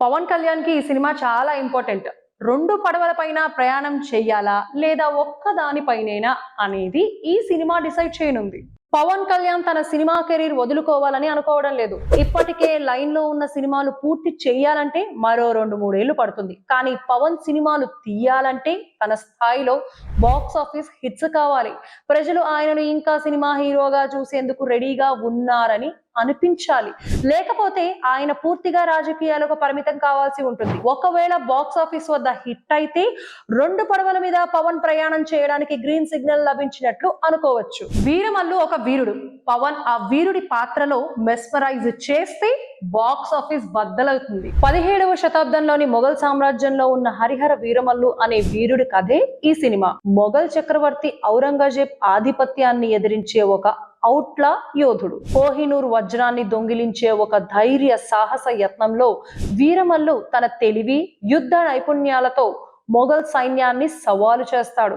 పవన్ కళ్యాణ్ కి ఈ సినిమా చాలా ఇంపార్టెంట్. 2 పడవల పైన ప్రయాణం చెయ్యాలా లేదా ఒక్క దానిపైనేనా అనేది ఈ సినిమా డిసైడ్ చేయనుంది. పవన్ కళ్యాణ్ తన సినిమా కెరీర్ వదులుకోవాలని అనుకోవడం లేదు. ఇప్పటికే లైన్ లో ఉన్న సినిమాలు పూర్తి చేయాలంటే మరో 2-3 ఏళ్లు పడుతుంది. కానీ పవన్ సినిమాలు తీయాలంటే తన స్థాయిలో బాక్స్ ఆఫీస్ హిట్స్ కావాలి. ప్రజలు ఆయనను ఇంకా సినిమా హీరోగా చూసేందుకు రెడీగా ఉన్నారని అనిపించాలి. లేకపోతే ఆయన పూర్తిగా రాజకీయాలకు పరిమితం కావాల్సి ఉంటుంది. ఒకవేళ బాక్స్ ఆఫీస్ వద్ద హిట్ అయితే 2 పడవల మీద పవన్ ప్రయాణం చేయడానికి గ్రీన్ సిగ్నల్ లభించినట్లు అనుకోవచ్చు. వీరమల్లు ఒక వీరుడు. పవన్ ఆ వీరుడి పాత్రలో మెస్మరైజ్ చేస్తే బాక్స్ ఆఫీస్ బద్దలవుతుంది. 17వ శతాబ్దంలోని మొఘల్ సామ్రాజ్యంలో ఉన్న హరిహర వీరమల్లు అనే వీరుడి కథే ఈ సినిమా. మొఘల్ చక్రవర్తి ఔరంగజేబ్ ఆధిపత్యాన్ని ఎదిరించే ఒక ఔట్లా యోధుడు. కోహినూర్ వజ్రాన్ని దొంగిలించే ఒక ధైర్య సాహస యత్నంలో వీరమల్లు తన తెలివి, యుద్ధ నైపుణ్యాలతో మొఘల్ సైన్యాన్ని సవాలు చేస్తాడు.